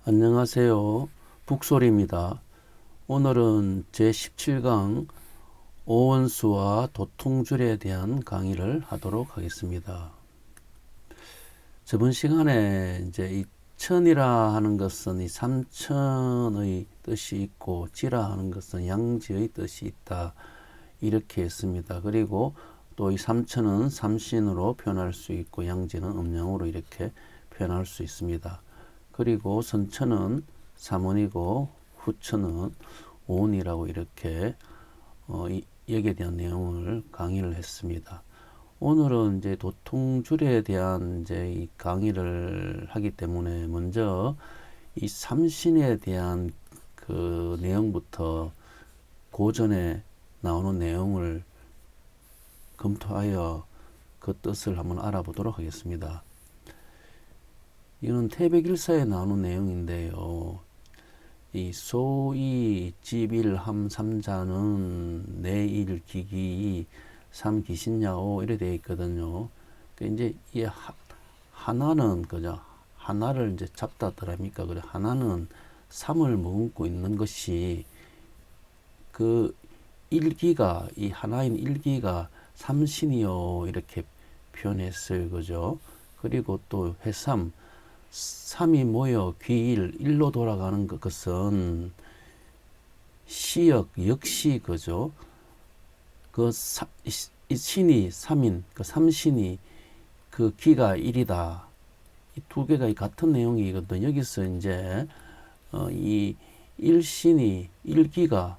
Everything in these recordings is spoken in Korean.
안녕하세요. 북소리입니다. 오늘은 제17강 오원수와 도통줄에 대한 강의를 하도록 하겠습니다. 저번 시간에 이제 이 천이라 하는 것은 이 삼천의 뜻이 있고 지라 하는 것은 양지의 뜻이 있다. 이렇게 했습니다. 그리고 또 이 삼천은 삼신으로 표현할 수 있고 양지는 음양으로 이렇게 표현할 수 있습니다. 그리고 선천은 삼원이고 후천은 오원이라고 이렇게 여기에 대한 내용을 강의를 했습니다. 오늘은 이제 도통줄에 대한 이제 이 강의를 하기 때문에 먼저 이 삼신에 대한 그 내용부터 고전에 나오는 내용을 검토하여 그 뜻을 한번 알아보도록 하겠습니다. 이거는 태백일사에 나오는 내용인데요. 이 소이 지빌함 삼자는 내일 기기 삼기신야오 이래 되어 있거든요. 이제 이 하나는 그죠? 하나를 이제 잡다 더랍니까? 그래 하나는 삼을 머금고 있는 것이 그 일기가 이 하나인 일기가 삼신이요 이렇게 표현했어요, 그죠? 그리고 또 해삼 삼이 모여 귀일 일로 돌아가는 것은 시역 역시 그죠? 이 신이 삼인 그 삼신이 그 기가 일이다. 이 두 개가 같은 내용이거든. 여기서 이제 이 일신이 일기라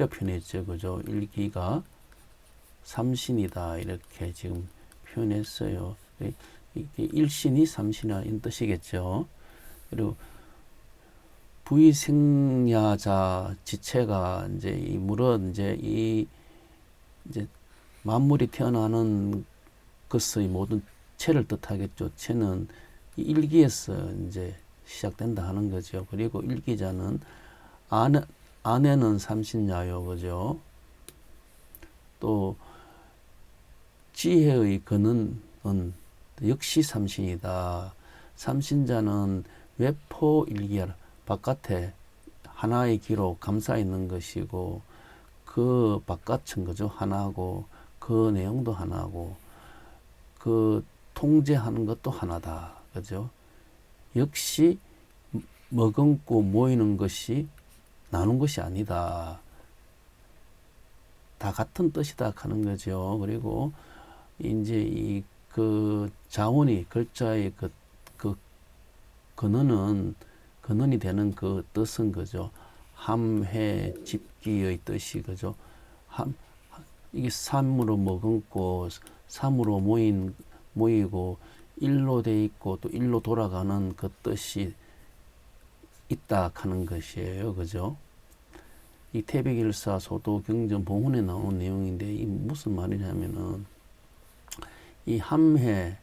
표현했죠, 그죠? 일기가 삼신이다 이렇게 지금 표현했어요. 이게 일신이 삼신이라는 뜻이겠죠. 그리고 부의생야자 지체가 이제 이 물은 이제 이제 만물이 태어나는 것의 모든 체를 뜻하겠죠. 체는 이 일기에서 이제 시작된다 하는 거죠. 그리고 일기자는 아내는 삼신야요, 그죠? 또 지혜의 근원은 역시 삼신이다. 삼신자는 외포일기야 바깥에 하나의 기로 감싸 있는 것이고 그 바깥은 그죠 하나고 그 내용도 하나고 그 통제하는 것도 하나다. 그죠? 역시 머금고 모이는 것이 나눈 것이 아니다. 다 같은 뜻이다 하는 거죠. 그리고 이제 이 그 자원이 글자의 그 근원이 되는 그 뜻은 그죠. 함해 집기의 뜻이 그죠. 이게 삼으로 머금고 삼으로 모이고 일로 돼 있고 또 일로 돌아가는 그 뜻이 있다 하는 것이에요. 그죠? 이 태백일사 소도경전 봉훈에 나오는 내용인데 이 무슨 말이냐면은 이 함해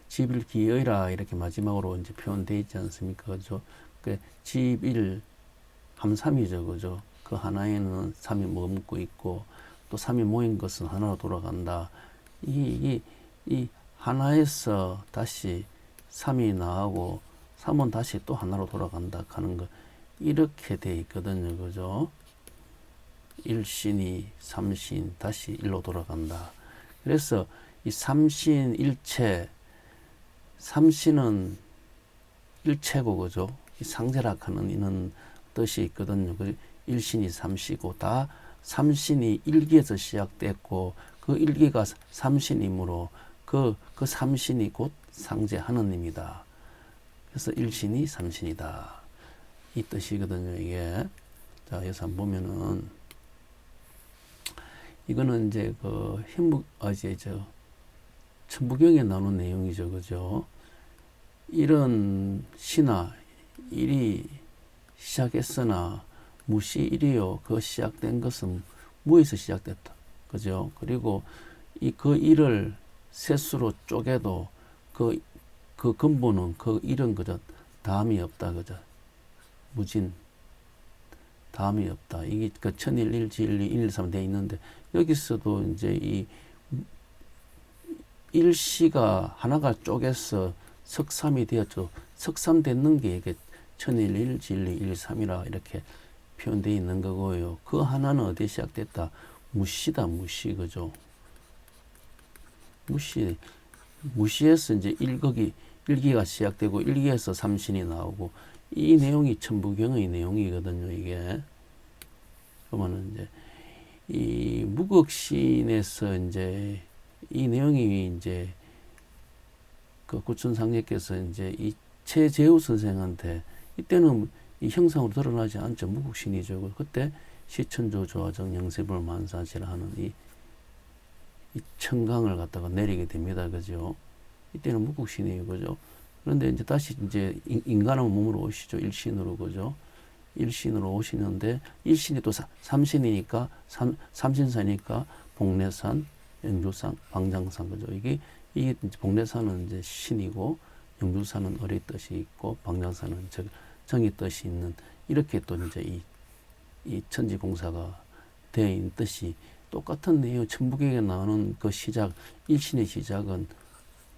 집일기여이라 이렇게 마지막으로 이제 표현되어 있지 않습니까? 그죠? 그 집일 함삼이죠. 그죠? 그 하나에는 삼이 머금고 있고 또 삼이 모인 것은 하나로 돌아간다. 이 하나에서 다시 삼이 나오고 삼은 다시 또 하나로 돌아간다 하는 거 이렇게 돼 있거든요. 그죠? 일신이 삼신 다시 일로 돌아간다. 그래서 이 삼신 일체 삼신은 일체고 그죠? 이 상제락하는 이는 뜻이 있거든요. 그 일신이 삼시고 다 삼신이 일기에서 시작됐고 그 일기가 삼신이므로 그 삼신이 곧 상제 하느님이다. 그래서 일신이 삼신이다. 이 뜻이거든요. 이게 자 여기서 한번 보면은 이거는 이제 그 이제 천부경에 나오는 내용이죠. 그죠? 이런 시나 일이 시작했으나 무시 일이요. 그 시작된 것은 무에서 시작됐다. 그죠? 그리고 그 일을 셋수로 쪼개도 그 근본은 그 일은 그저 다음이 없다. 그죠? 무진. 다음이 없다. 이게 그 천일, 일지, 일리, 일삼 돼 있는데 여기서도 이제 이 일시가 하나가 쪼개서 석삼이 되었죠. 석삼 됐는 게 이게 천일일, 진리, 일삼이라 이렇게 표현되어 있는 거고요. 그 하나는 어디에 시작됐다? 무시다, 무시, 그죠? 무시에서 이제 일기가 시작되고, 일기에서 삼신이 나오고, 이 내용이 천부경의 내용이거든요, 이게. 그러면은 이제, 이 무극신에서 이제, 이 내용이 이제, 그 구춘상제께서 이제 이 최재우 선생한테, 이때는 이 형상으로 드러나지 않죠. 무극신이죠. 그때 시천조 조화정 영세불 만사지라는 이 청강을 갖다가 내리게 됩니다. 그죠? 이때는 무극신이에요. 그죠? 그런데 이제 다시 이제 인간의 몸으로 오시죠. 일신으로. 그죠? 일신으로 오시는데, 일신이 또 삼신이니까, 삼신사니까, 복례산, 영주산, 방장산. 그죠? 이게 복례산은 이제 신이고, 영주산은 을의 뜻이 있고, 방장산은 정의 뜻이 있는, 이렇게 또 이제 이 천지공사가 되어 있는 뜻이 똑같은 내용, 천부경에 나오는 그 시작, 일신의 시작은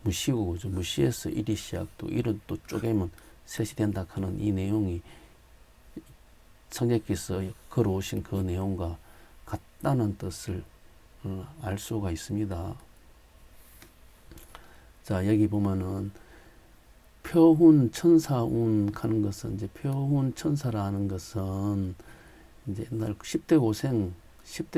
무시고, 그죠? 무시에서 일이 시작도, 일은 또 쪼개면 셋이 된다 하는 이 내용이 성제께서 걸어오신 그 내용과 같다는 뜻을 알 수가 있습니다. 자, 여기 보면은 표훈 천사운 하는 것은, 이제 표훈 천사라는 것은 이제 옛날 10대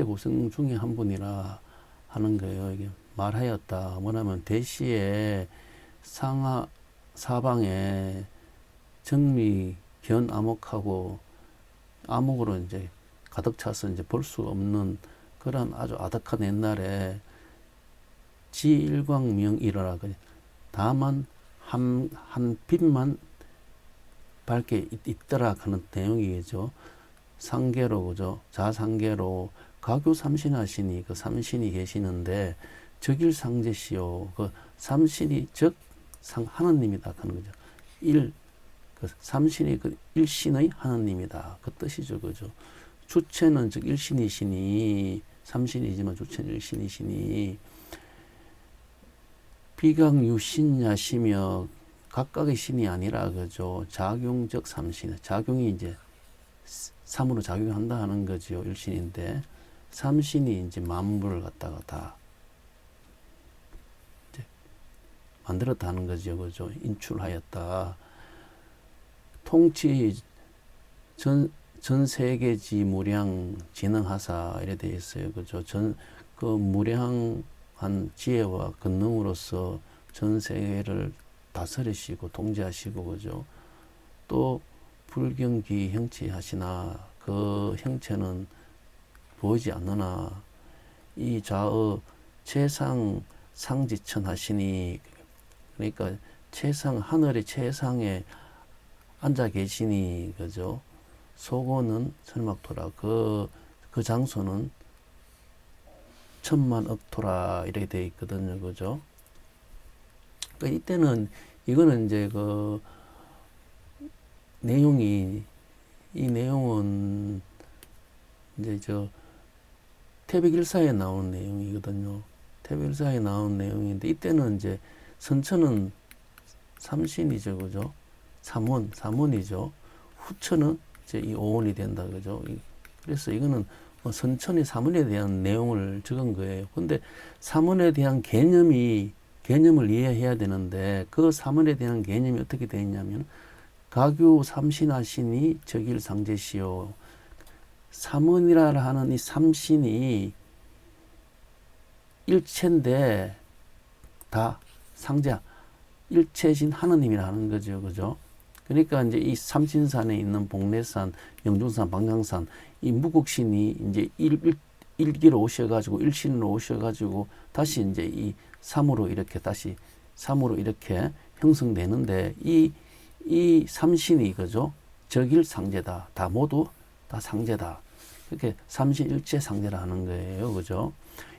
고생 중에 한 분이라 하는 거예요. 이게 말하였다. 뭐냐면 대시에 사방에 정미 견 암흑하고, 암흑으로 이제 가득 차서 이제 볼 수 없는 그런 아주 아득한 옛날에 지일광명이라, 다만 한 빛만 밝게 있더라 하는 내용이겠죠. 상계로, 그죠? 자상계로 가교 삼신하시니 그 삼신이 계시는데, 적일상제시요. 그 삼신이 즉 하느님이다 하는 거죠. 그 삼신이 그 일신의 하느님이다. 그 뜻이죠. 그죠? 주체는 즉 일신이시니, 삼신이지만 주체는 일신이시니, 비강유신야시며 각각의 신이 아니라, 그죠? 작용적 삼신. 작용이 이제 삼으로 작용한다 하는 거죠. 일신인데, 삼신이 이제 만물을 갖다가 다 이제 만들었다 하는 거죠. 그죠? 인출하였다. 통치 전 세계지 무량 진흥하사 이래 되어 있어요. 그죠? 그 무량한 지혜와 권능으로서 전 세계를 다스리시고 통제하시고, 그죠? 또 불경기 형체 하시나, 그 형체는 보이지 않느나, 이 좌의 최상 상지천 하시니, 그러니까 하늘의 최상에 앉아 계시니, 그죠? 소고는 설막토라. 그 장소는 천만억토라 이렇게 되어 있거든요. 그죠? 그러니까 이때는, 이거는 이제 이 내용은 이제 태백일사에 나오는 내용이거든요. 태백일사에 나오는 내용인데, 이때는 이제 선천은 삼신이죠. 그죠? 삼원이죠. 후천은 이제 이 오원이 된다. 그죠? 그래서 이거는 선천이 삼원에 대한 내용을 적은 거예요. 근데 삼원에 대한 개념을 이해해야 되는데, 그 삼원에 대한 개념이 어떻게 되어 있냐면, 가교 삼신하시니 적일상제시요. 삼원이라 하는 이 삼신이 일체인데 다 상제, 일체신 하느님이라 하는 거죠. 그죠? 그러니까 이제 이 삼신산에 있는 복례산, 영종산, 방장산, 이 무극신이 이제 일기로 오셔가지고, 일신으로 오셔가지고, 다시 이제 이 삼으로 이렇게 형성되는데, 이 삼신이, 그죠? 적일상제다. 다 모두 다 상제다. 이렇게 삼신 일체 상제라 하는 거예요. 그죠?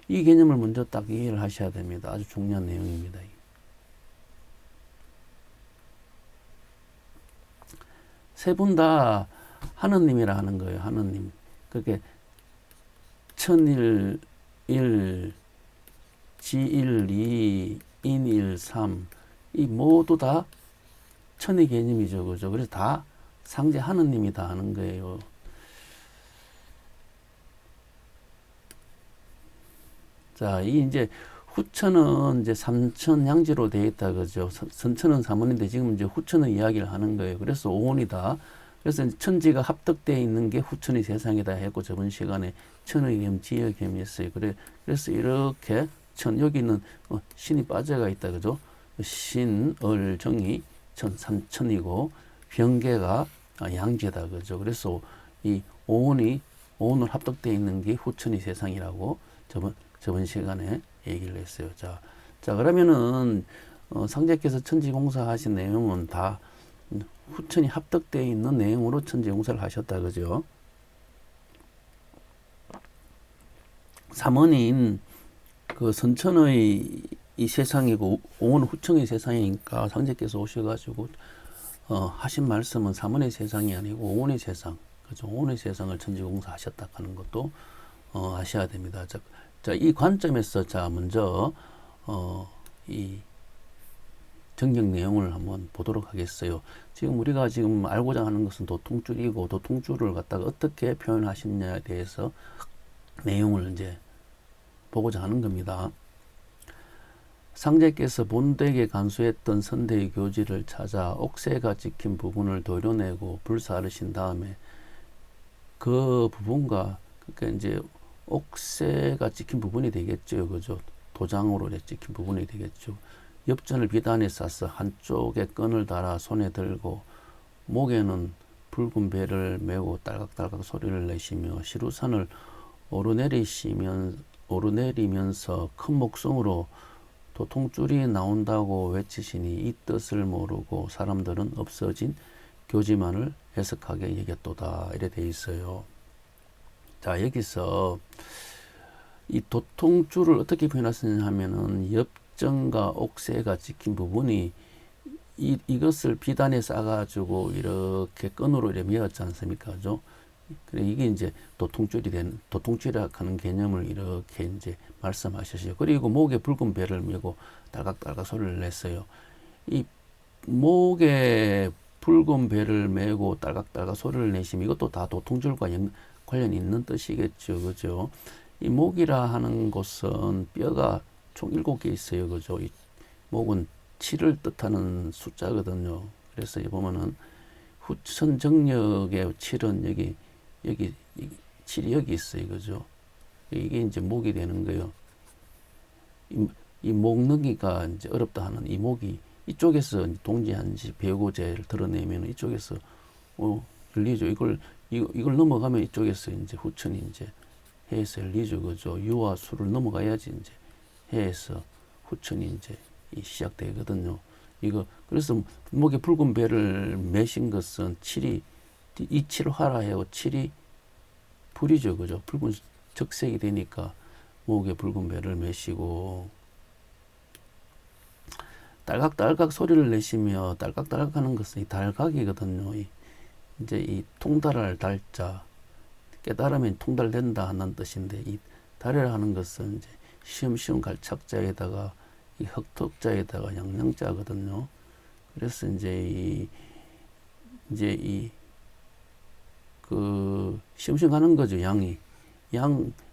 이 개념을 먼저 딱 이해를 하셔야 됩니다. 아주 중요한 내용입니다. 세 분 다 하느님이라 하는 거예요. 하느님. 그렇게 천일, 일, 지일, 이, 인일, 삼, 이 모두 다 천의 개념이죠. 그죠? 그래서 다 상제 하느님이 다 하는 거예요. 자, 이 이제 후천은 이제 삼천 양지로 되어 있다 그죠. 선천은 삼원인데 지금 이제 후천의 이야기를 하는 거예요. 그래서 오온이다. 그래서 천지가 합덕되어 있는 게 후천의 세상이다 했고 저번 시간에 천의 겸 지의 겸이었어요. 그래서 이렇게 여기는 신이 빠져가 있다 그죠. 신, 을, 정이 삼천이고 병계가 양지다 그죠. 그래서 이 오온을 합덕되어 있는 게 후천의 세상이라고 저번 시간에 얘기를 했어요. 자 그러면은 상제께서 천지공사 하신 내용은 다 후천이 합덕되어 있는 내용으로 천지공사를 하셨다 그죠. 삼원인 그 선천의 이 세상이고 오원은 후천의 세상이니까 상제께서 오셔가지고 하신 말씀은 삼원의 세상이 아니고 오원의 세상, 그죠? 오원의 세상을 천지공사 하셨다 하는 것도 아셔야 됩니다. 자, 이 관점에서 먼저 이 정경 내용을 한번 보도록 하겠어요. 지금 우리가 지금 알고자 하는 것은 도통줄이고 도통줄을 갖다가 어떻게 표현하시느냐에 대해서 내용을 이제 보고자 하는 겁니다. 상제께서 본되게 간수했던 선대의 교지를 찾아 옥새가 찍힌 부분을 도려내고 불사르신 다음에 그 부분과 그러니까 이제 옥새가 찍힌 부분이 되겠죠. 그죠? 도장으로 찍힌 부분이 되겠죠. 엽전을 비단에 싸서 한쪽에 끈을 달아 손에 들고 목에는 붉은 배를 메고 딸깍딸깍 소리를 내시며 시루산을 오르내리면서 큰 목성으로 도통줄이 나온다고 외치시니 이 뜻을 모르고 사람들은 없어진 교지만을 해석하게 여겼도다. 이래 돼 있어요. 자, 여기서 이 도통줄을 어떻게 표현하시냐 하면은 엽전과 옥새가 찍힌 부분이 이것을 비단에 싸가지고 이렇게 끈으로 이렇게 메었지 않습니까? 그죠? 그래, 이게 이제 도통줄이라 하는 개념을 이렇게 이제 말씀하셨어요. 그리고 목에 붉은 배를 메고 딸깍딸깍 소리를 냈어요. 이 목에 붉은 배를 메고 딸깍딸깍 소리를 내시면 이것도 다 도통줄과 관련이 있는 뜻이겠죠. 그죠? 이 목이라 하는 곳은 뼈가 총 7개 있어요. 그죠? 이 목은 7을 뜻하는 숫자거든요. 그래서 보면은 후천 정력의 7은 여기 7이 여기 있어요. 그죠? 이게 이제 목이 되는 거예요. 이 목넘기가 이제 어렵다 하는 이 목이 이쪽에서 동지한지 배우고제를 드러내면 이쪽에서 열리죠. 이걸 넘어가면 이쪽에서 이제 후천이 이제 해에서 열리죠. 그죠? 유와 수를 넘어가야지 이제 해에서 후천이 이제 시작되거든요. 그래서 목에 붉은 배를 매신 것은 이 7화라하고 7이 불이죠. 그죠? 붉은 적색이 되니까 목에 붉은 배를 매시고 딸깍딸깍 소리를 내시며 딸깍딸깍 하는 것은 이 달각이거든요. 이제 이 통달할 달자 깨달으면 통달된다 하는 뜻인데 이 달이라 하는 것은 이제 시험시험 갈착자에다가 이 흑턱자에다가 양양자거든요. 그래서 이제 그 시험시험 가는 거죠.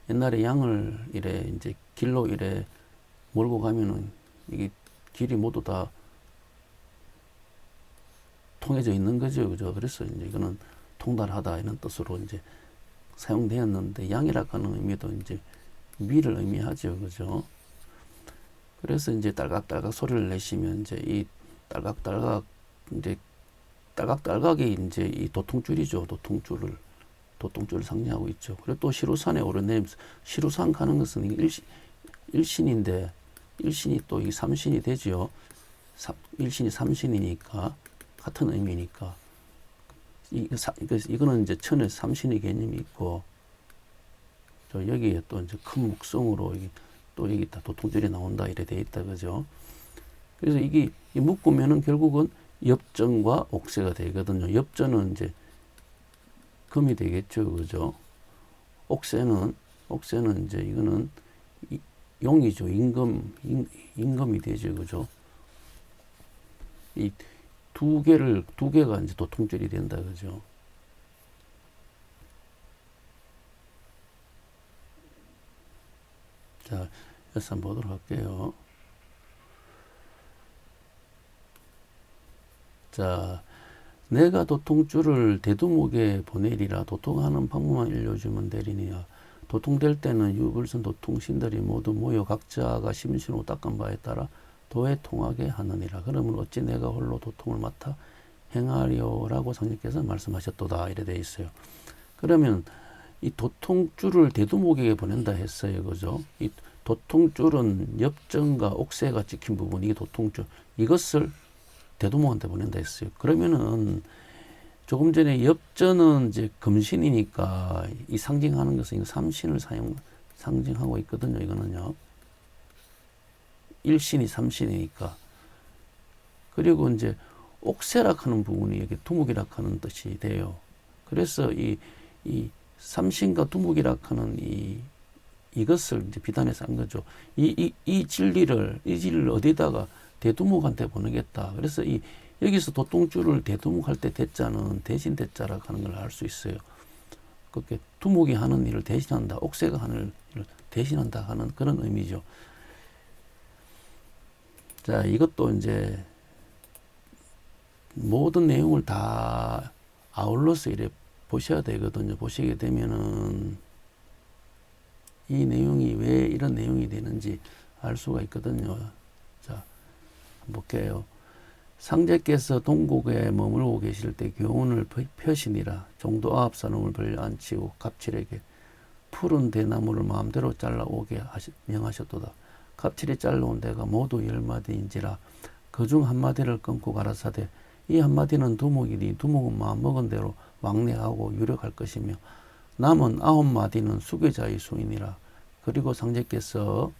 옛날에 양을 이래 이제 길로 이래 몰고 가면은 이게 길이 모두 다 통해져 있는 거죠. 그죠? 그래서 이제 이거는 통달하다 이런 뜻으로 이제 사용되었는데 양이라고 하는 의미도 이제 미를 의미하죠. 그죠? 그래서 이제 딸깍딸깍 소리를 내시면 이제 이 딸깍딸깍이 이제 이 도통줄이죠. 도통줄을 상징하고 있죠. 그리고 또 시루산에 오르내리면서 시루산 가는 것은 일신인데 일신이 또 이 삼신이 되죠. 일신이 삼신이니까 같은 의미니까 이거는 이제 천의 삼신의 개념이 있고 여기에 또 이제 큰 목성으로 또 여기 다 도통줄이 나온다 이래 돼 있다 그죠. 그래서 이게 묶으면은 결국은 엽전과 옥새가 되거든요. 엽전은 이제 금이 되겠죠. 그죠. 옥새는 이제 이거는 용이죠. 임금이 되죠. 그죠. 이 두 개가 이제 도통줄이 된다, 그죠? 자, 여기서 한번 보도록 할게요. 자, 내가 도통줄을 대두목에 보내리라. 도통하는 방법만 일러주면 되리니라. 도통될 때는 유불선 도통신들이 모두 모여 각자가 심신으로 닦은 바에 따라 도에 통하게 하느니라. 그러면 어찌 내가 홀로 도통을 맡아 행하려라고 성령께서 말씀하셨도다. 이래 돼 있어요. 그러면 이 도통줄을 대두목에게 보낸다 했어요. 그죠? 이 도통줄은 엽전과 옥새가 찍힌 부분, 이게 도통줄. 이것을 대두목한테 보낸다 했어요. 그러면은 조금 전에 엽전은 이제 금신이니까 이 상징하는 것은 삼신을 상징하고 있거든요. 이거는요. 일신이 삼신이니까. 그리고 이제 옥새락 하는 부분이 이렇게 두목이락 하는 뜻이 돼요. 그래서 이 삼신과 두목이락 하는 이것을 이제 비단해서 한 거죠. 이 진리를 어디다가 대두목한테 보내겠다. 그래서 여기서 도통줄을 대두목할 때 대자는 대신 대자라고 하는 걸 알 수 있어요. 그렇게 두목이 하는 일을 대신한다. 옥새가 하는 일을 대신한다 하는 그런 의미죠. 자, 이것도 이제 모든 내용을 다 아울러서 이래 보셔야 되거든요. 보시게 되면은 이 내용이 왜 이런 내용이 되는지 알 수가 있거든요. 자, 볼게요. 상제께서 동국에 머물고 계실 때 교훈을 펴시니라. 종도 9사람을 벌려 앉히고 갑칠에게 푸른 대나무를 마음대로 잘라오게 명하셨도다. 갑칠이 잘라온 데가 모두 10마디인지라 그 중 한마디를 끊고 가라사대 이 한마디는 두목이니 두목은 마음먹은 대로 왕래하고 유력할 것이며 남은 9마디는 수괴자의 수이니라. 그리고 상제께서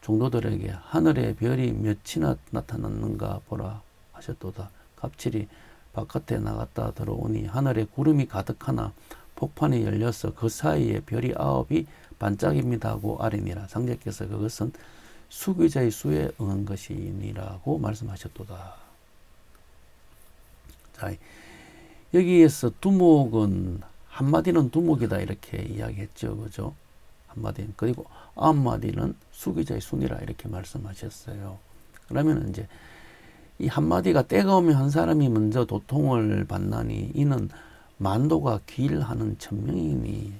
종도들에게 하늘에 별이 몇이나 나타났는가 보라 하셨도다. 갑칠이 바깥에 나갔다 들어오니 하늘에 구름이 가득하나 폭판이 열려서 그 사이에 별이 9이 반짝입니다 하고 아뢰니라. 상제께서 그것은 수귀자의 수에 응한 것이니라고 말씀하셨도다. 자, 여기에서 두목은 한마디는 두목이다 이렇게 이야기했죠. 그죠? 한마디는. 그리고 9마디는 수귀자의 순이라 이렇게 말씀하셨어요. 그러면 이제 이 한마디가 때가 오면 한 사람이 먼저 도통을 받나니 이는 만도가 귀일하는 천명이니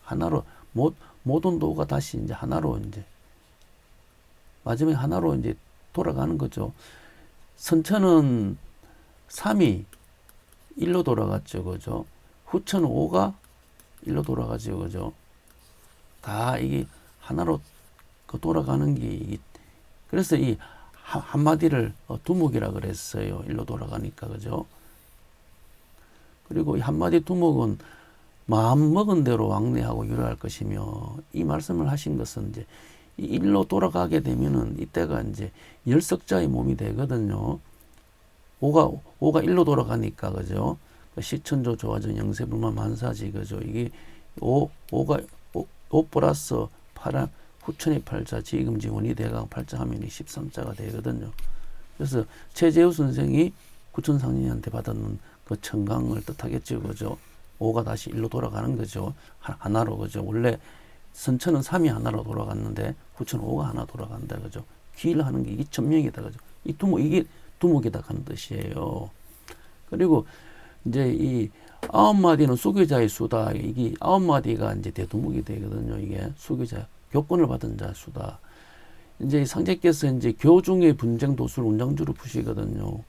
하나로 모든 도가 다시 이제 하나로 이제 마지막에 하나로 이제 돌아가는 거죠. 선천은 3이 1로 돌아갔죠. 그죠? 후천은 5가 1로 돌아가죠. 그죠? 다 이게 하나로 돌아가는 게 그래서 이 한마디를 두목이라 그랬어요. 1로 돌아가니까. 그죠? 그리고 이 한마디 두목은 마음 먹은 대로 왕래하고 유래할 것이며 이 말씀을 하신 것은 이제 이 일로 돌아가게 되면은 이때가 이제 열석자의 몸이 되거든요. 5가 일로 돌아가니까 그죠? 시천조 조화전 영세불만 만사지 그죠? 이게 5 플러스 8 후천의 8자 지금지원이 대강 8자 하면 13자가 되거든요. 그래서 최재우 선생이 구천상인한테 받았는 그 청강을 뜻하겠죠. 그죠? 5가 다시 1로 돌아가는 거죠. 하나로. 그죠? 원래 선천은 3이 하나로 돌아갔는데 후천은 5가 하나 돌아간다. 그죠? 귀일하는 게 이게 천명이다. 그죠? 이게 두목이다 하는 뜻이에요. 그리고 이제 이 9마디는 수귀자의 수다. 이게 9마디가 이제 대두목이 되거든요. 이게 수귀자, 교권을 받은 자 수다. 이제 상제께서 이제 교중의 분쟁 도수를 운장주로 푸시거든요.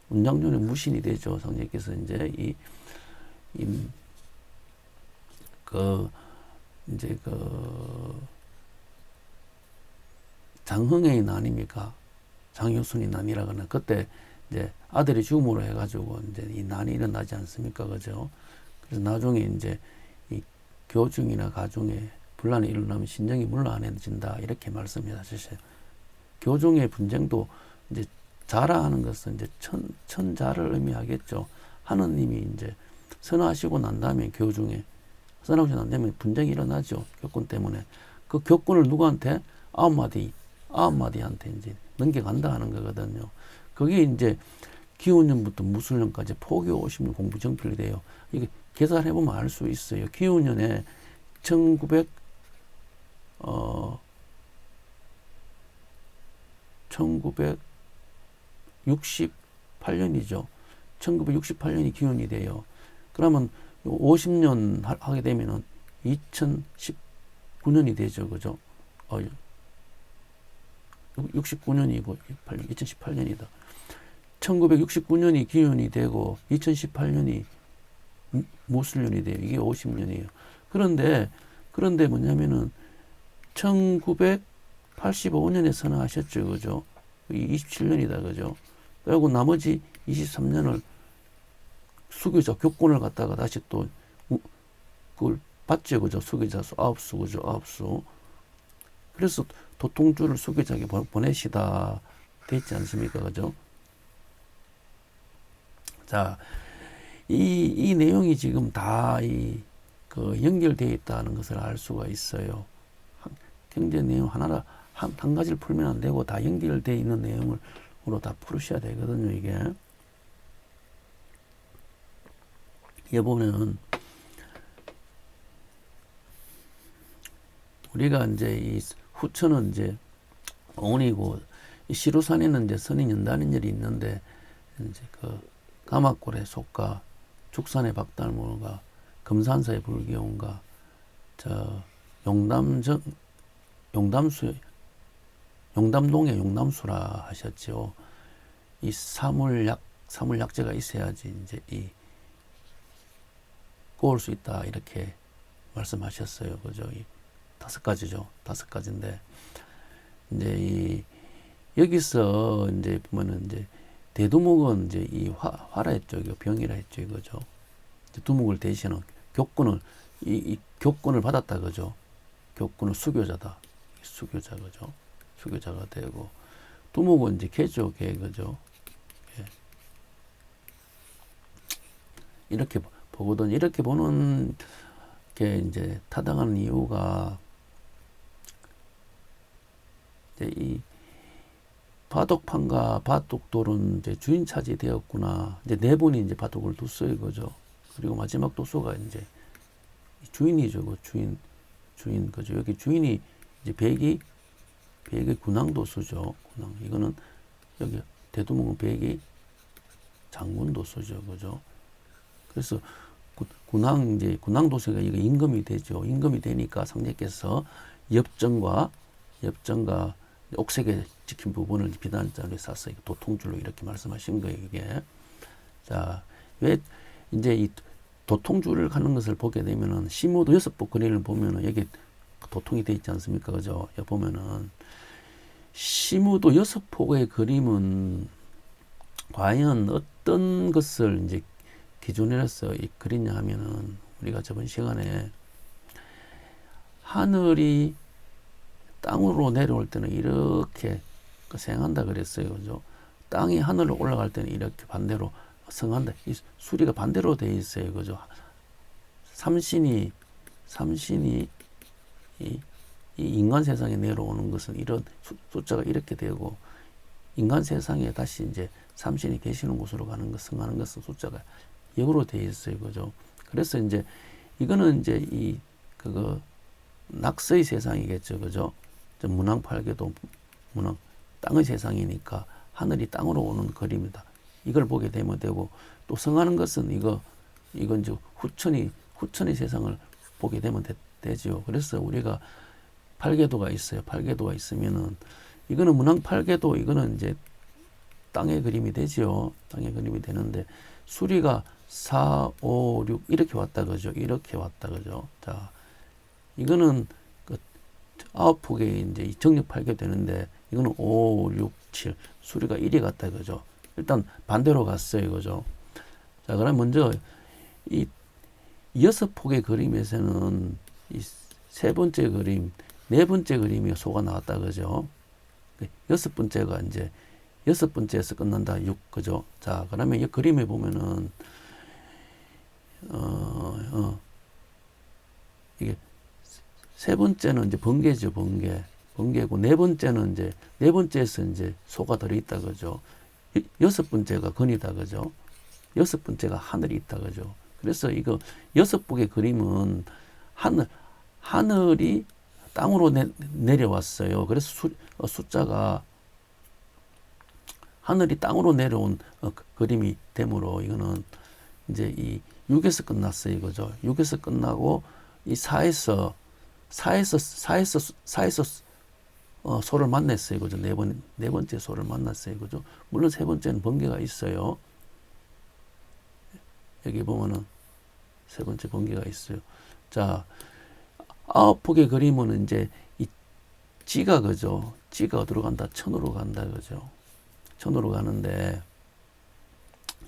운장주는 무신이 되죠. 상제께서 이제 장흥의 난입니까? 장효순이 난이라 그러나 그때 이제 아들이 죽음으로 해가지고 이제 이 난이 일어나지 않습니까? 그죠? 그래서 나중에 이제 이 교중이나 가중에 분란이 일어나면 신정이 물러안해진다 이렇게 말씀해 주셨어요. 교중의 분쟁도 이제 자라하는 것은 이제 천자를 의미하겠죠. 하느님이 이제 선하시고 난 다음에 교중에 선하고 난 다음에 분쟁이 일어나죠. 교권 때문에 그 교권을 누구한테 9마디한테 이제 넘겨간다 하는 거거든요. 그게 이제 기원년부터 무술년까지 포교 50년 공부 정필이 돼요. 이게 계산해보면 알 수 있어요. 기원년에 1968년이죠. 1968년이 기원이 돼요. 그러면 50년 하게 되면은 2019년이 되죠. 그죠? 69년이고 2018년이다. 1969년이 기원이 되고 2018년이 무술년이 돼요. 이게 50년이에요. 그런데 뭐냐면은 1985년에 선언하셨죠. 그죠? 27년이다. 그죠? 그리고 나머지 23년을 수교자 교권을 갖다가 다시 또 그걸 받죠. 그죠? 수교자 수 9수. 그죠? 9수. 그래서 도통주를 수교자에게 보내시다 돼 있지 않습니까? 그죠? 자, 이 내용이 지금 다 연결되어 있다는 것을 알 수가 있어요. 경제 내용 하나라 한 가지를 풀면 안 되고 다 연결되어 있는 내용으로 다 풀으셔야 되거든요. 이게 보면 우리가 이제 이 후천은 이제 온이고 시루산에는 이제 선인연단인절이 있는데 이제 그 가마골의 속가, 죽산의 박달모가, 금산사의 불기온가, 용담동의 용담수라 하셨죠. 이 사물약재가 있어야지 이제 꼬을 수 있다 이렇게 말씀하셨어요. 그죠? 이 5가지죠. 5가지인데 이제 여기서 이제 보면은 이제 대두목은 이제 이 화라 했죠. 병이라 했죠. 이거죠. 두목을 대신하는 교권을 이 교권을 받았다 그죠. 교권은 수교자다. 수교자 그죠. 수교자가 되고 두목은 이제 개죠. 개 그죠. 예. 이렇게 보거든. 이렇게 보는 게 이제 타당한 이유가 이제 이 바둑판과 바둑돌은 이제 주인 차지되었구나. 이제 네 분이 이제 바둑을 뒀어요, 그죠? 그리고 마지막 도수가 이제 주인이죠, 그 주인, 그죠? 여기 주인이 이제 백이 군왕 도수죠, 군왕. 이거는 여기 대두목은 백이 장군 도수죠, 그죠? 그래서 군왕 도수가 이거 임금이 되죠. 임금이 되니까 상대께서 엽전과 옥색에 찍힌 부분을 비단자로 싸서 도통줄로 이렇게 말씀하신 거예요, 이게. 자, 왜 이제 이 도통줄을 가는 것을 보게 되면은 시무도 6복 그림을 보면은 여기 도통이 되어 있지 않습니까? 그죠? 여기 보면은 시무도 6폭의 그림은 과연 어떤 것을 이제 기준으로 해서 그리냐 하면은 우리가 저번 시간에 하늘이 땅으로 내려올 때는 이렇게 생한다 그랬어요. 그죠? 땅이 하늘로 올라갈 때는 이렇게 반대로 성한다. 이 수리가 반대로 되어 있어요. 그죠? 삼신이 이 인간 세상에 내려오는 것은 이런 숫자가 이렇게 되고 인간 세상에 다시 이제 삼신이 계시는 곳으로 가는 것, 성하는 것은 숫자가 역으로 되어 있어요. 그죠? 그래서 이제 이거는 이제 낙서의 세상이겠죠. 그죠? 문왕팔계도 땅의 세상이니까 하늘이 땅으로 오는 그림이다. 이걸 보게 되면 되고 또 성하는 것은 이건 이제 후천의 세상을 보게 되면 되죠. 그래서 우리가 팔계도가 있어요. 팔계도가 있으면은 이거는 문왕팔계도 이거는 이제 땅의 그림이 되죠. 땅의 그림이 되는데 수리가 4, 5, 6 이렇게 왔다 그죠. 이렇게 왔다 그죠. 자, 이거는 9폭에 이제 정력 8개 되는데 이거는 5, 6, 7 수리가 1이 갔다 그죠. 일단 반대로 갔어요. 그죠. 자, 그럼 먼저 이 6폭의 그림에서는 이 세 번째 그림, 네 번째 그림이 소가 나왔다 그죠. 6번째가 이제 6번째에서 끝난다 6 그죠. 자, 그러면 이 그림에 보면은 이게 세 번째는 이제 번개죠, 번개고 네 번째는 이제 네 번째에서 이제 소가 들어있다 그죠. 여섯 번째가 건이다, 그죠? 여섯 번째가 하늘이 있다, 그죠? 그래서 이거 여섯 복의 그림은 하늘이 땅으로 내려왔어요. 그래서 숫자가 하늘이 땅으로 내려온 그림이 되므로 이거는 이제 이 6에서 끝났어요, 이거죠. 6에서 끝나고 이 4에서 소를 만났어요, 이거죠. 네 번째 소를 만났어요, 이거죠. 물론 세 번째는 번개가 있어요. 여기 보면은 세 번째 번개가 있어요. 자, 아홉 폭의 그림은 이제 이 지가, 그죠. 지가 어디로 간다? 천으로 간다, 그죠. 천으로 가는데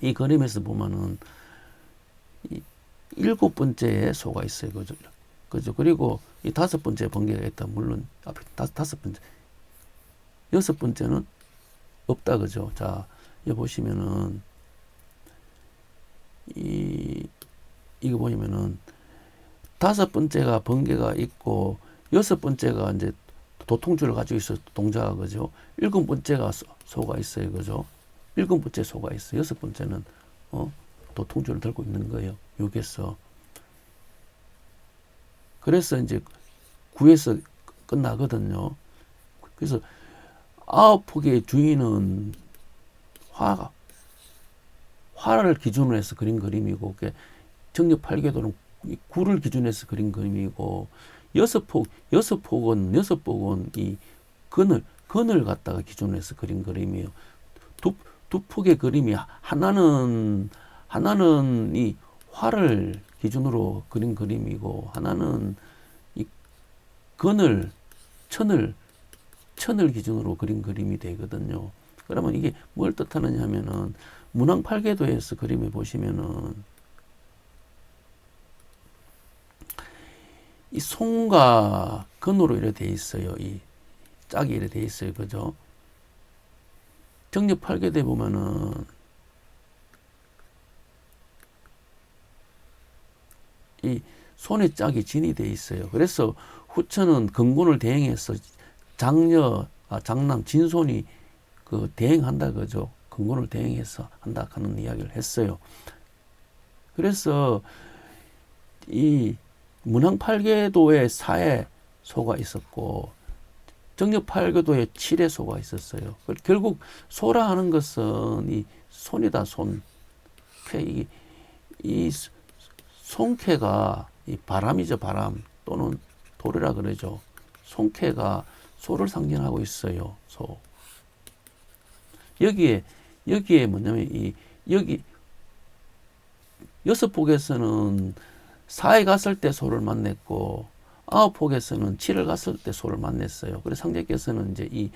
이 그림에서 보면은 이 일곱 번째에 소가 있어요, 그죠. 그죠. 그리고 이 다섯 번째 번개가 있다. 물론 앞에 다섯 번째, 여섯 번째는 없다, 그죠. 자, 여기 보시면은 이거 보시면은 다섯 번째가 번개가 있고 여섯 번째가 이제 도통줄을 가지고 있어 동자가, 그죠. 일곱 번째가 소가 있어요, 그죠. 일곱 번째 소가 있어. 여섯 번째는 도통줄을 들고 있는 거예요. 6에서. 그래서 이제 9에서 끝나거든요. 그래서 아홉 폭의 주인은 화를 기준으로 해서 그린 그림이고, 정력 8궤도는 9를 기준으로 해서 그린 그림이고, 여섯 복은 이 건을 갖다가 기준으로 해서 그린 그림이에요. 두 폭의 그림이 하나는 이 화를 기준으로 그린 그림이고, 하나는 이 천을 기준으로 그린 그림이 되거든요. 그러면 이게 뭘 뜻하느냐 하면은 문왕 8궤도에서 그림을 보시면은 이 송과 건으로 이렇게 돼 있어요. 이 짝이 이렇게 돼 있어요. 그죠? 정력 8궤도에 보면은 이 손의 짝이 진이 돼 있어요. 그래서 후천은 건곤을 대행해서 장남 진손이 그 대행한다, 그죠? 건곤을 대행해서 한다 하는 이야기를 했어요. 그래서 이 문왕 8궤도에 4의 소가 있었고 정력 8궤도에 7의 소가 있었어요. 결국 소라 하는 것은 이 손이다, 손. 이 손쾌가 이 바람이죠, 바람. 또는 돌이라 그러죠. 손쾌가 소를 상징하고 있어요, 소. 여기에 뭐냐면 여기 여섯 폭에서는 4에 갔을 때 소를 만났고 아홉 폭에서는 7을 갔을 때 소를 만났어요. 그래서 상제께서는 이제 이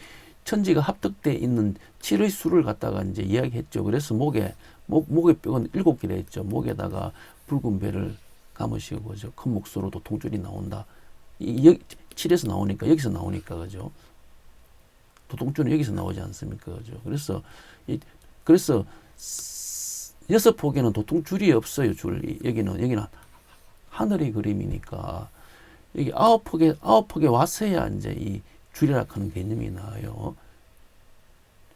천지가 합득되어 있는 7의 수를 갖다가 이제 이야기했죠. 그래서 목의 뼈는 7개라 했죠. 목에다가 붉은 배를 감으시고, 그죠. 큰 목소로도 통줄이 나온다. 7에서 나오니까, 여기서 나오니까, 그죠. 도통줄은 여기서 나오지 않습니까, 그죠. 그래서 여섯 폭에는 도통줄이 없어요, 줄이. 여기는 하늘의 그림이니까. 여기 아홉 폭에 왔어야 이제 이 줄이라 하는 개념이 나와요.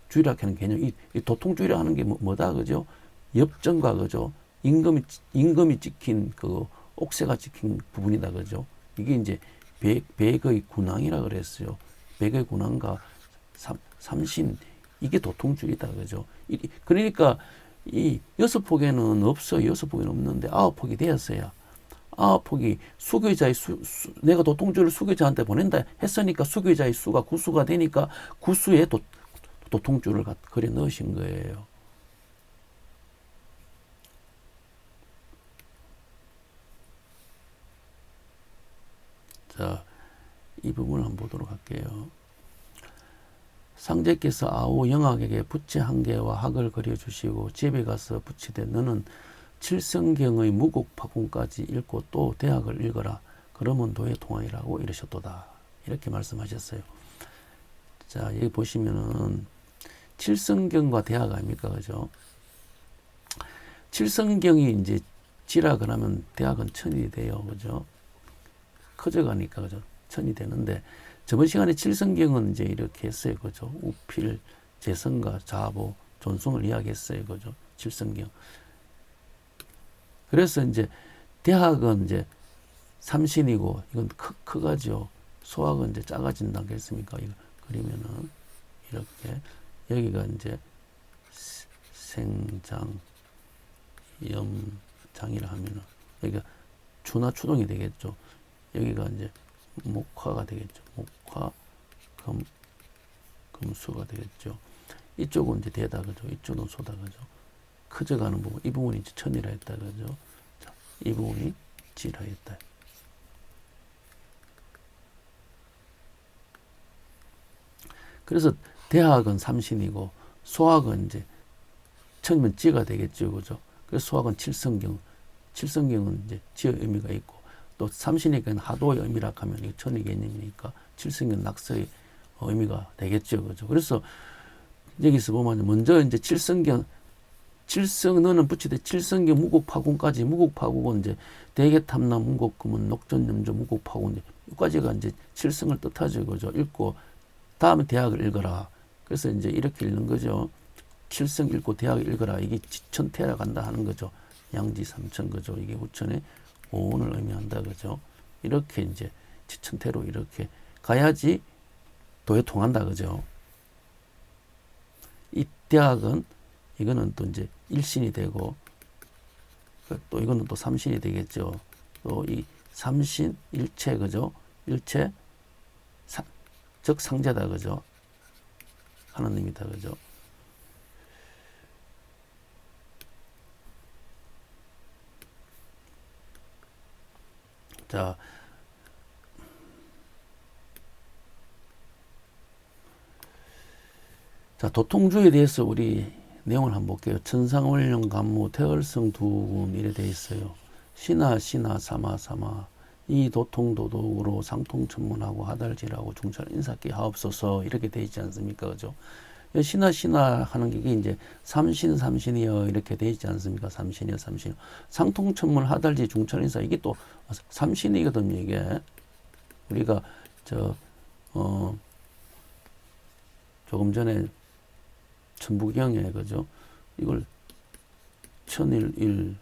줄이라 하는 개념, 이 도통줄이라 하는 게 뭐다, 그죠? 엽전과, 그죠? 임금이 찍힌 그 옥새가 찍힌 부분이다, 그죠? 이게 이제 백의 군왕이라 그랬어요. 백의 군왕과 삼신, 이게 도통줄이다, 그죠? 그러니까 이 여섯 폭에는 없어요. 여섯 폭에는 없는데 아홉 폭이 되었어요. 아홉 폭이 수교자의 내가 도통줄을 수교자한테 보낸다 했으니까 수교자의 수가 구수가 되니까 구수에 도통줄을 그려 넣으신 거예요. 자, 이 부분을 한번 보도록 할게요. 상제께서 아우 영학에게 부채 한 개와 학을 그려주시고 집에 가서 부치되 너는 칠성경의 무곡파공까지 읽고 또 대학을 읽어라. 그러면 도에 통하리라고 이러셨도다. 이렇게 말씀하셨어요. 자, 여기 보시면은 칠성경과 대학 아닙니까, 그죠? 칠성경이 이제 지라 그러면 대학은 천이 돼요, 그죠? 커져가니까, 그죠? 천이 되는데 저번 시간에 칠성경은 이제 이렇게 했어요, 그죠? 우필, 재성가, 자보, 존성을 이야기했어요. 그죠? 칠성경. 그래서 이제 대학은 이제 삼신이고 이건 크가죠. 소학은 이제 작아진다 그랬습니까? 이거 그리면은 이렇게 여기가 이제 생장 염장이라 하면은 여기가 추나 추동이 되겠죠. 여기가 이제 목화가 되겠죠. 목화 금수가 되겠죠. 이쪽은 이제 대다 그죠. 이쪽은 소다 그죠. 커져가는 부분, 이 부분이 이제 천이라 했다 그죠. 자, 이 부분이 지라 했다. 그래서 대학은 삼신이고 소학은 이제 천이면 지가 되겠죠. 그죠. 그래서 소학은 칠성경. 칠성경은 이제 지의 의미가 있고 또 삼신이니까 하도의 의미라 하면 이 천의 개념이니까 칠성경 낙서의 의미가 되겠죠. 그죠. 그래서 여기서 보면 먼저 이제 칠성경 칠성너는 붙이되 칠성경 무곡파군까지 무곡파국은 이제 대개탐남 문곡금은 녹전염조 무곡파군 여기까지가 이제 칠성을 뜻하죠. 그죠. 읽고 다음에 대학을 읽어라. 그래서 이제 이렇게 읽는 거죠. 칠성 읽고 대학을 읽어라. 이게 지천태라 간다 하는 거죠. 양지 삼천 그죠. 이게 우천의 오온을 의미한다 그죠. 이렇게 이제 지천태로 이렇게 가야지 도에 통한다 그죠. 이 대학은 이거는 또 이제 일신이 되고 또 이거는 또 삼신이 되겠죠. 또 이 삼신 일체 그죠. 일체 즉 상제다 그죠. 하나님이다 그죠. 자, 도통주에 대해서 우리 내용을 한번 볼게요. 천상월령 간무 태월성 두군 이래 돼 있어요. 신하 사마 이 도통도독으로 상통천문하고 하달지라고 중천 인사께 하옵소서 이렇게 돼 있지 않습니까? 그죠? 신하 하는 게 이제 삼신이여 이렇게 돼 있지 않습니까? 삼신이여. 상통천문 하달지 중천 인사 이게 또 삼신이거든요. 이게 우리가 조금 전에 천부경에 그죠? 이걸 천일일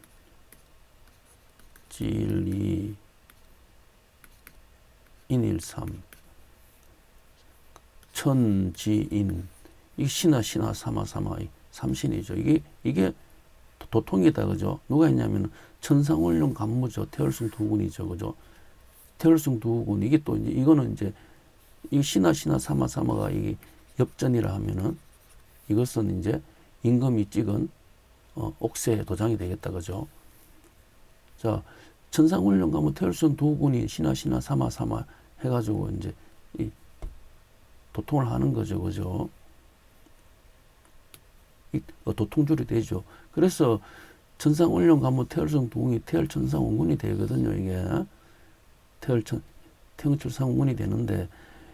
지일이 인일삼 천지인 이 신하 사마 삼신이죠. 이게 도통이다 그죠. 누가 했냐면 천상월령 간무죠. 태월승 두군이죠. 그죠. 태월승 두군 이게 또 이제 이거는 이제 이 신하 사마가 이게 엽전이라 하면은 이것은 이제 임금이 찍은 옥새 도장이 되겠다 그죠. 자, 천상월령 간무 태월승 두군이 신하 사마 해가지고 이제 이 도통을 하는 거죠. 그죠. 도통줄이 되죠. 그래서 천상월령 간무 태월성 두군이 태월천상원군이 되거든요. 이게 태월천상원군이 되는데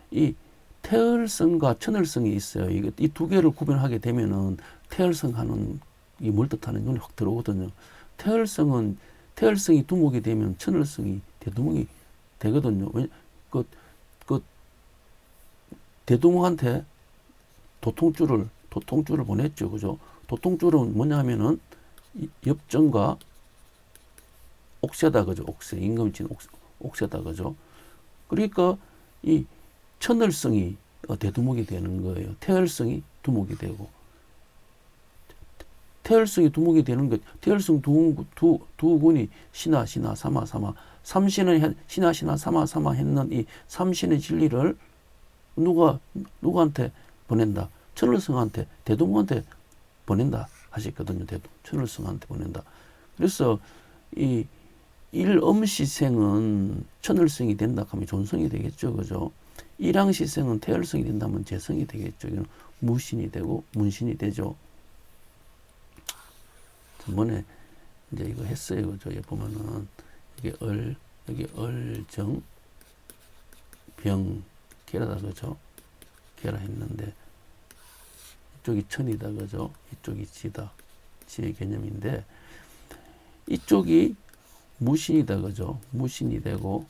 이 태월성과 천월성이 있어요. 이게 이 두 개를 구별하게 되면은 태월성 하는 이 뭘 뜻하는 눈이 확 들어오거든요. 태월성이 두목이 되면 천월성이 대두목이 되거든요. 그 대두목한테 도통줄을 보냈죠. 그죠? 도통줄은 뭐냐 하면은 엽전과 옥새다. 그죠? 옥새. 임금이 친 옥새다. 그죠? 그러니까 이 천월성이 대두목이 되는 거예요. 태월성이 두목이 되고. 태월성이 두목이 되는 것. 태월성 두군이 신하 사마. 삼신은 신하 사마 했는 이 삼신의 진리를 누구한테 보낸다? 천월성한테 대동한테 보낸다 하셨거든요. 천월성한테 보낸다. 그래서 이 일엄시생은 천월성이 된다 하면 존성이 되겠죠. 그죠? 일왕시생은 태월성이 된다면 재성이 되겠죠. 무신이 되고 문신이 되죠. 전번에 이제 이거 했어요. 그죠? 여기 보면은 여기 얼정 병 계라다 그죠? 계라 했는데 이쪽이 천이다 그죠? 이쪽이 지다. 지의 개념인데 이쪽이 무신이다 그죠? 무신이 되고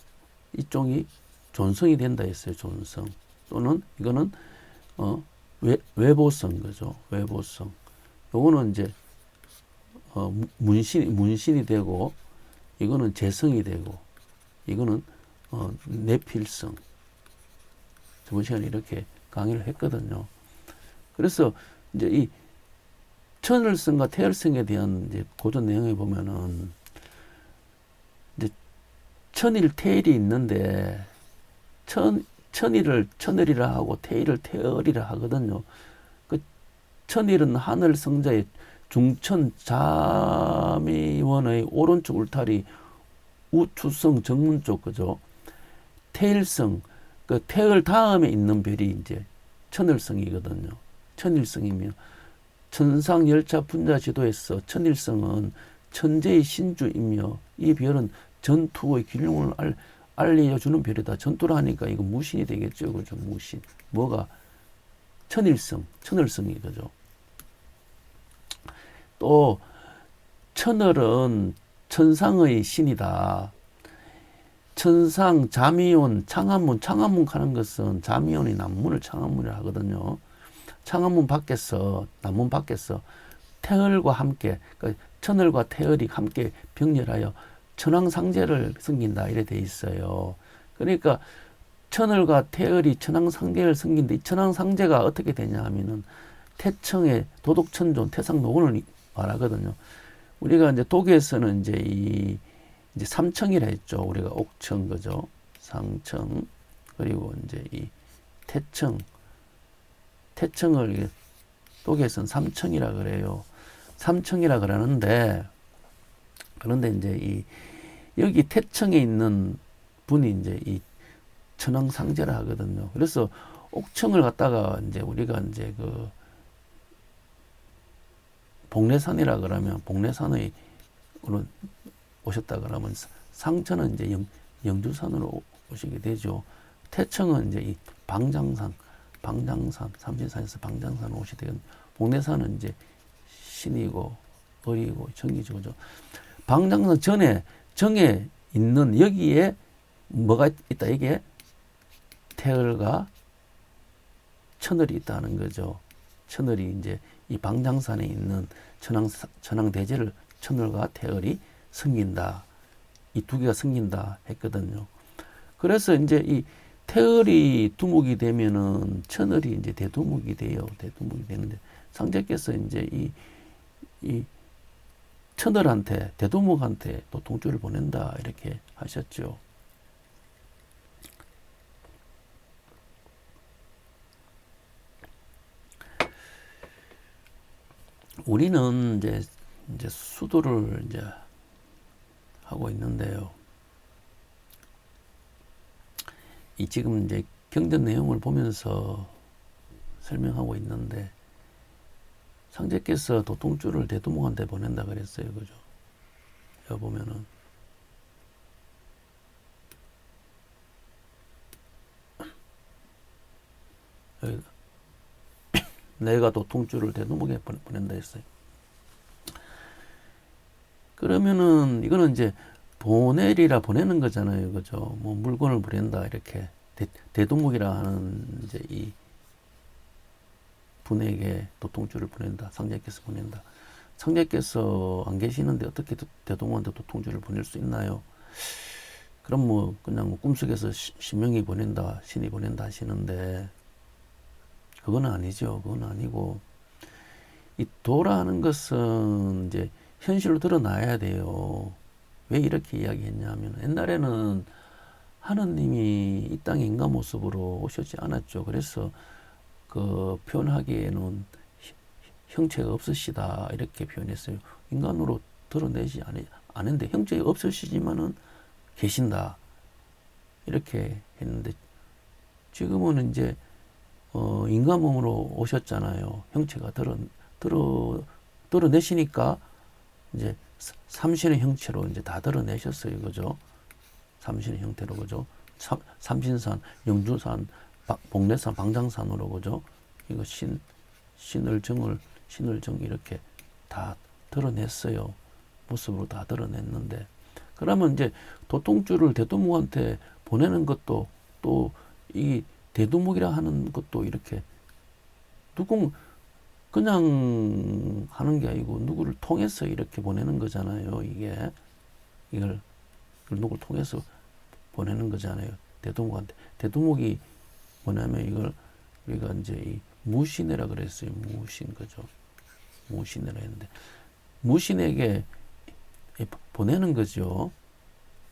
이쪽이 존성이 된다 했어요. 존성. 또는 이거는 외보성 그죠? 외보성. 요거는 이제 문신이 되고, 이거는 재성이 되고, 이거는 내필성. 저번 시간에 이렇게 강의를 했거든요. 그래서 이제 이 천을성과 태을성에 대한 이제 고전 내용에 보면은 이제 천일 태일이 있는데 천일을 천을이라 하고 태일을 태을이라 하거든요. 그 천일은 하늘 성자의 중천 자미원의 오른쪽 울타리 우추성 정문 쪽 그죠. 태일성 그 태을 다음에 있는 별이 이제 천을성이거든요. 천일성이며 천상 열차 분자 지도에서 천일성은 천재의 신주이며 이 별은 전투의 기륭을 알려주는 별이다. 전투를 하니까 이거 무신이 되겠죠. 그죠? 무신. 뭐가? 천일성, 천을성이 그죠. 또 천을은 천상의 신이다. 천상 자미온 창안문 가는 것은 자미온이 남문을 창안문이라 하거든요. 창안문 밖에서 남문 밖에서 태을과 함께 천을과 태을이 함께 병렬하여 천왕상제를 섬긴다 이래 돼 있어요. 그러니까 천을과 태을이 천왕상제를 섬긴데 이 천왕상제가 어떻게 되냐 하면은 태청의 도덕천존 태상노원을 말하거든요. 우리가 이제 독에서는 이제 삼청이라 했죠. 우리가 옥청 그죠. 상청 그리고 이제 이 태청을 독에서는 삼청이라 그래요. 삼청이라 그러는데 그런데 이제 여기 태청에 있는 분이 이제 이 천왕상제라 하거든요. 그래서 옥청을 갖다가 이제 우리가 이제 그 복례산이라 그러면 복례산의 오셨다 그러면 상천은 이제 영주산으로 오시게 되죠. 태청은 이제 이 방장산 삼신산에서 방장산으로 오시게 되고 복례산은 이제 신이고 을이고 정이죠. 그죠? 방장산 정에 있는 여기에 뭐가 있다 이게 태을과 천을이 있다는 거죠. 천을이 이제 이 방장산에 있는 천왕대제를 천을과 태을이 섬긴다. 이 두 개가 섬긴다 했거든요. 그래서 이제 이 태을이 두목이 되면은 천을이 이제 대두목이 돼요. 대두목이 되는데 상제께서 이제 이 천을한테 대두목한테 또 동주를 보낸다 이렇게 하셨죠. 우리는 이제 수도를 이제 하고 있는데요. 이 지금 이제 경전 내용을 보면서 설명하고 있는데 상제께서 도통주를 대두목한테 보낸다 그랬어요. 그죠? 여기 보면은 여기 내가 도통주를 대두목에 보낸다 했어요. 그러면은 이거는 이제 보내리라 보내는 거잖아요. 그죠? 뭐 물건을 보낸다 이렇게 대두목이라 하는 이제 이 분에게 도통주를 보낸다. 상제께서 보낸다. 상제께서 안 계시는데 어떻게 대두목한테 도통주를 보낼 수 있나요? 그럼 뭐 그냥 뭐 꿈속에서 신명이 보낸다, 신이 보낸다 하시는데 그건 아니죠. 그건 아니고 이 도라는 것은 이제 현실로 드러나야 돼요. 왜 이렇게 이야기했냐면 옛날에는 하느님이 이 땅에 인간 모습으로 오셨지 않았죠. 그래서 그 표현하기에는 형체가 없으시다 이렇게 표현했어요. 인간으로 드러내지 않은데 형체가 없으시지만은 계신다 이렇게 했는데 지금은 이제 인간 몸으로 오셨잖아요. 형체가 드러내시니까 이제 삼신의 형체로 이제 다 드러내셨어요. 그죠? 삼신의 형태로 그죠? 삼신산, 영주산, 복례산, 방장산으로 그죠? 이거 신을 정 이렇게 다 드러냈어요. 모습으로 다 드러냈는데 그러면 이제 도통주를 대두목한테 보내는 것도 또 이 대두목이라 하는 것도 이렇게 그냥 하는 게 아니고 누구를 통해서 이렇게 보내는 거잖아요. 이걸 누구를 통해서 보내는 거잖아요. 대두목한테. 대두목이 뭐냐면 이걸 우리가 이제 이 무신이라 그랬어요. 무신 그죠. 무신이라 했는데 무신에게 보내는 거죠.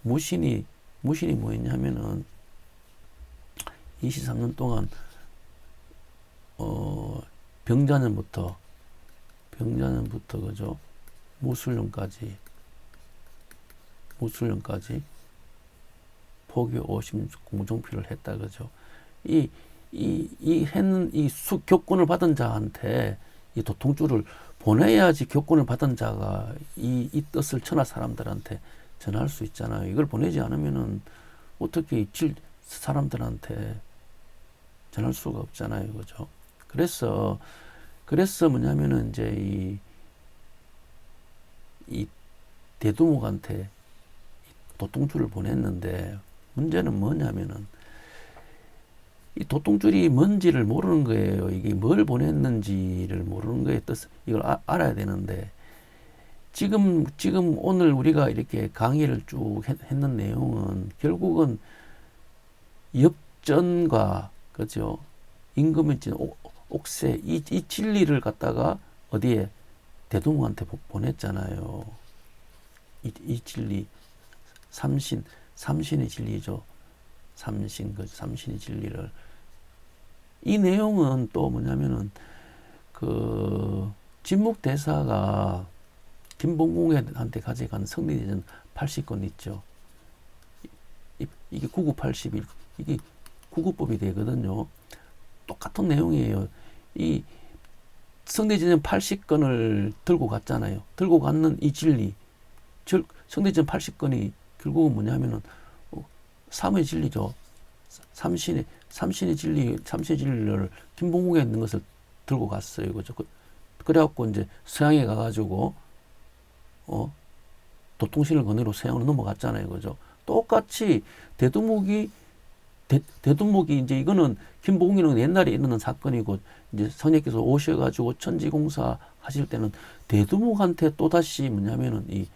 무신이 뭐였냐면은 23년 동안 병자년부터 그죠. 무술년까지 포교 50 공정필을 했다 그죠. 이 교권을 받은 자한테 이 도통줄을 보내야지 교권을 받은 자가 이 뜻을 천하 사람들한테 전할 수 있잖아요. 이걸 보내지 않으면은 어떻게 사람들한테 전할 수가 없잖아요. 그죠? 그래서 뭐냐면은 이제 이 대두목한테 도통줄을 보냈는데 문제는 뭐냐면은 이 도통줄이 뭔지를 모르는 거예요. 이게 뭘 보냈는지를 모르는 거예요. 이걸 알아야 되는데 지금 오늘 우리가 이렇게 강의를 쭉 했는 내용은 결국은 엽전과 그죠? 임금일진, 옥새 이 진리를 갖다가 어디에 대동한테 보냈잖아요. 이 진리 삼신의 진리죠. 삼신의 진리를 이 내용은 또 뭐냐면은 그 진묵대사가 김봉공한테 가져간 성리대전 80권 있죠. 이게 9981 이게 구구법이 되거든요. 똑같은 내용이에요. 이 성대전쟁 80건을 들고 갔잖아요. 들고 갔는 이 진리, 성대전 80건이 결국은 뭐냐면은 삼의 진리죠. 삼신의 진리를 김봉국에 있는 것을 들고 갔어요. 그죠? 그래갖고 이제 서양에 가가지고 도통신을 건너로 서양으로 넘어갔잖아요. 그죠? 똑같이 대두목이 이제 이거는 김봉국이는 옛날에 있는 사건이고 이제 선생님께서 오셔가지고 천지공사 하실 때는 대두목한테 또 다시 뭐냐면은 이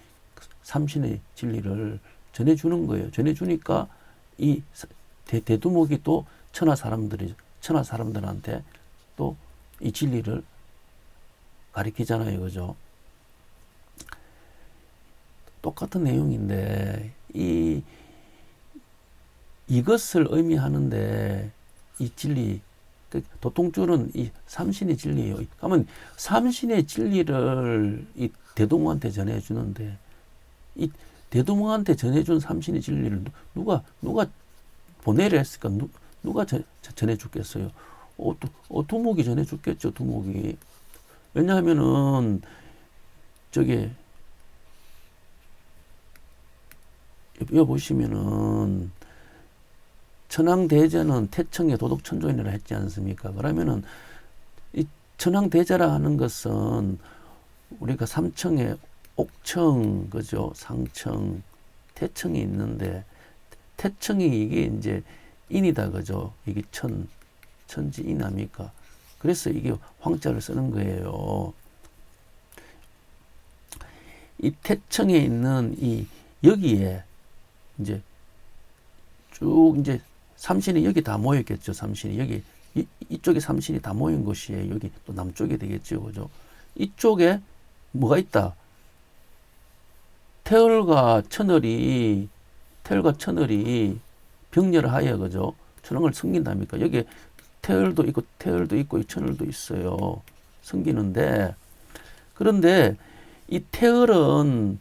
삼신의 진리를 전해주는 거예요. 전해주니까 이 대두목이 또 천하 사람들한테 또 이 진리를 가리키잖아요. 그죠? 똑같은 내용인데 이것을 의미하는데 이 진리 도통줄은 이 삼신의 진리예요. 그러면 삼신의 진리를 이 대동호한테 전해주는데 이 대동호한테 전해준 삼신의 진리를 누가 보내려 했을까? 누가 전해줬겠어요? 두목이 전해줬겠죠. 두목이. 왜냐하면은 저기 여기 보시면은 천황대제는 태청의 도덕천조인이라 했지 않습니까? 그러면은 이 천황대제라 하는 것은 우리가 삼청에 옥청, 그죠? 상청, 태청이 있는데 태청이 이게 이제 인이다, 그죠? 이게 천지인합니까? 그래서 이게 황자를 쓰는 거예요. 이 태청에 있는 여기에 이제 쭉 이제 삼신이 여기 다 모였겠죠. 삼신이 여기 이쪽에 삼신이 다 모인 곳이에요. 여기 또 남쪽이 되겠죠. 그죠? 이쪽에 뭐가 있다? 태을과 천을이 병렬을 하여 그죠? 천왕을 섬긴답니까? 여기 태을도 있고 천을도 있어요. 섬기는데 그런데 이 태을은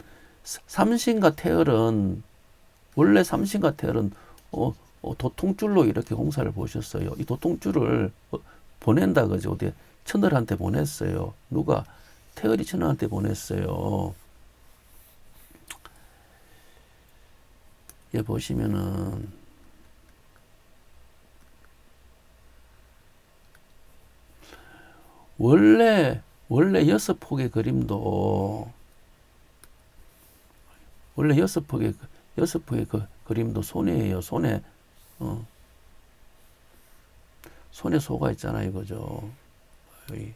원래 삼신과 태을은 도통줄로 이렇게 공사를 보셨어요. 이 도통줄을 보낸다 그죠? 어디 천을한테 보냈어요. 누가? 태을이 천을한테 보냈어요. 여기 보시면은 원래 6폭의 그림도 원래 6폭의 그림도 손해예요. 손에 소가 있잖아요. 그죠? 여기.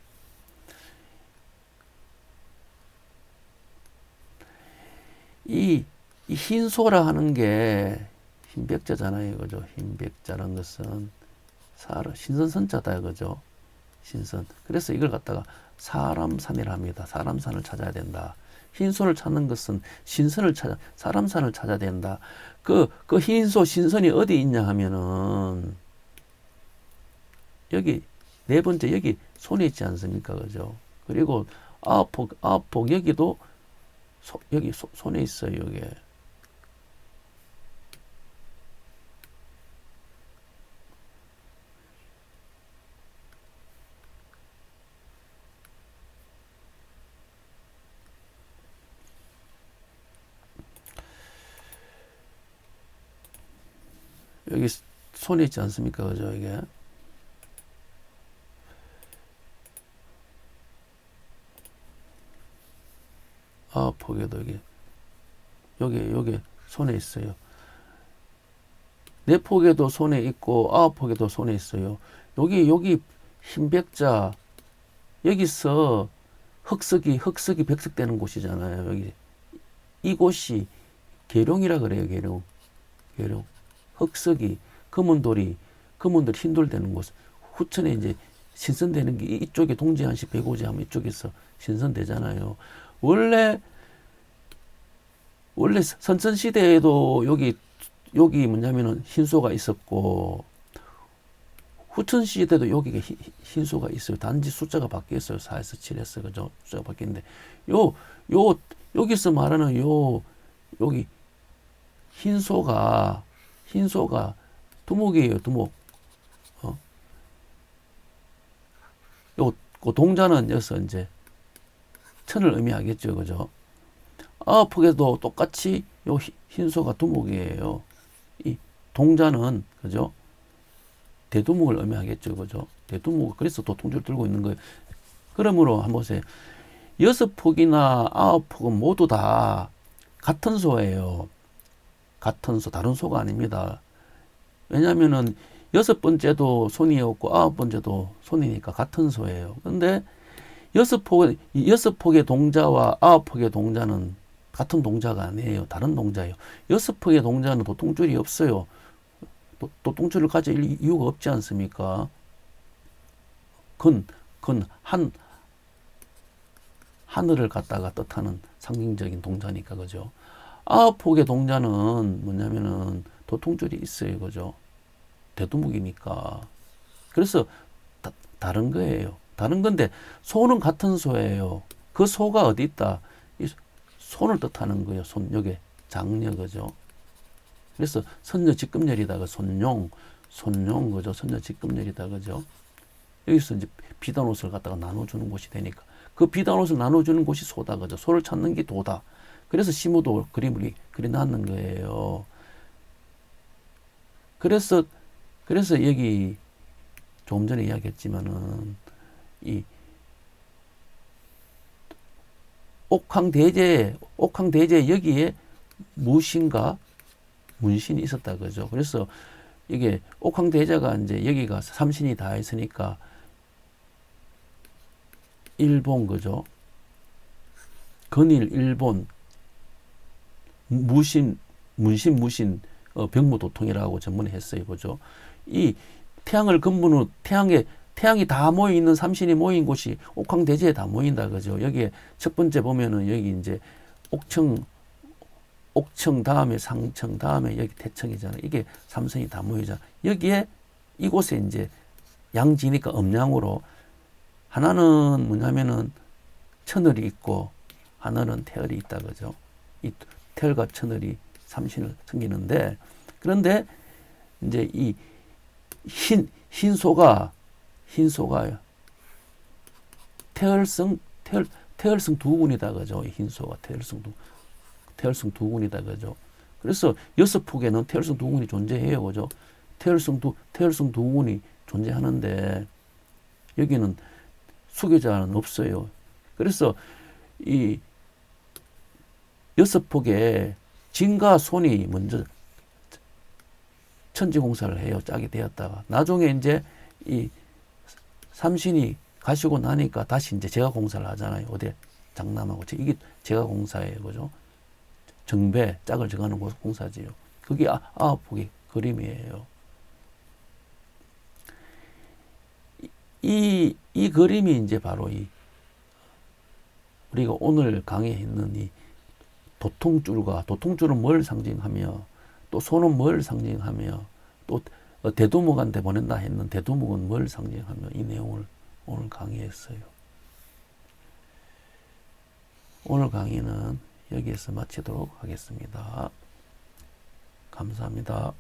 이 흰소라 하는 게 흰백자잖아요. 그죠? 흰백자라는 것은 신선선자다. 그죠? 신선. 그래서 이걸 갖다가 사람산이라 합니다. 사람산을 찾아야 된다. 흰소를 찾는 것은 사람산을 찾아야 된다. 그 흰소, 신선이 어디 있냐 하면은, 여기, 네 번째, 여기 손에 있지 않습니까? 그죠? 그리고 아홉폭, 여기도, 여기 손에 있어요, 여기. 여기 손에 있지 않습니까? 그죠? 이게. 아홉폭에도 여기 손에 있어요. 네 폭에도 손에 있고, 아홉 폭에도 손에 있어요. 여기 흰백자, 여기서 흑석이 백석되는 곳이잖아요. 여기. 이곳이 계룡이라 그래요, 계룡. 흑석이, 금은돌 흰돌 되는 곳. 후천에 이제 신선되는 게 이쪽에 동지한시, 백오지 하면 이쪽에서 신선되잖아요. 원래 선천시대에도 여기 뭐냐면은 흰소가 있었고, 후천시대도 여기가 흰소가 있어요. 단지 숫자가 바뀌었어요. 4에서 7에서, 그죠? 숫자가 바뀌었는데, 여기서 말하는 여기 흰소가 두목이에요, 두목. 그 동자는 여기서 이제 천을 의미하겠죠, 그죠? 아홉폭에도 똑같이 흰소가 두목이에요. 이 동자는, 그죠? 대두목을 의미하겠죠, 그죠? 대두목, 그래서 도통주를 들고 있는 거예요. 그러므로 한번 보세요. 6폭이나 9폭은 모두 다 같은 소예요. 같은 소, 다른 소가 아닙니다. 왜냐면은 6번째도 손이었고 9번째도 손이니까 같은 소예요. 근데 6폭의 동자와 9폭의 동자는 같은 동자가 아니에요. 다른 동자예요. 6폭의 동자는 도통줄이 없어요. 도통줄을 가질 이유가 없지 않습니까? 하늘을 갖다가 뜻하는 상징적인 동자니까, 그죠? 아홉폭의 동자는 뭐냐면은 도통줄이 있어요, 그죠? 대두목이니까. 그래서 다른 거예요. 다른 건데 소는 같은 소예요. 그 소가 어디 있다? 이 손을 뜻하는 거예요. 손, 여기 장녀, 그죠? 그래서 선녀 직급렬이다가 손용, 그죠? 선녀 직급렬이다, 그죠? 여기서 이제 비단 옷을 갖다가 나눠주는 곳이 되니까 그 비단 옷을 나눠주는 곳이 소다, 그죠? 소를 찾는 게 도다. 그래서 시무도 그림을 그려놨는 거예요. 그래서 여기 조금 전에 이야기했지만은 이 옥황대제 여기에 무신과 문신이 있었다, 그죠? 그래서 이게 옥황대제가 이제 여기가 삼신이 다 있으니까 일본, 그죠? 건일, 일본, 문신, 병무도통이라고 전문에 했어요, 그죠? 이 태양을 근본으로 태양이 다 모여 있는 삼신이 모인 곳이 옥황대제에 다 모인다, 그죠? 여기에 첫 번째 보면은 여기 이제 옥청 다음에 상청 다음에 여기 태청이잖아. 이게 삼성이 다 모이잖아. 여기에 이곳에 이제 양지니까 음양으로 하나는 뭐냐면은 천을이 있고 하나는 태을이 있다, 그죠? 이 태을과 천을이 삼신을 섬기는데, 그런데 이제 이 흰소가 태을성 두 군이다, 그죠? 흰소가 태을성 두 군이다, 그죠? 그래서 6폭에는 태을성 두 군이 존재해요, 그죠? 태을성 두 군이 존재하는데 여기는 수교자는 없어요. 그래서 이 6폭에 진과 손이 먼저 천지공사를 해요. 짝이 되었다가 나중에 이제 이 삼신이 가시고 나니까 다시 이제 제가 공사를 하잖아요. 어디 장남하고 이게 제가 공사예요, 그죠? 정배, 짝을 정하는 공사지요. 그게 9폭의 그림이에요. 이 그림이 이제 바로 우리가 오늘 강의했는 이 도통줄은 뭘 상징하며, 또 소는 뭘 상징하며, 또 대두목한테 보낸다 했는 대두목은 뭘 상징하며, 이 내용을 오늘 강의했어요. 오늘 강의는 여기에서 마치도록 하겠습니다. 감사합니다.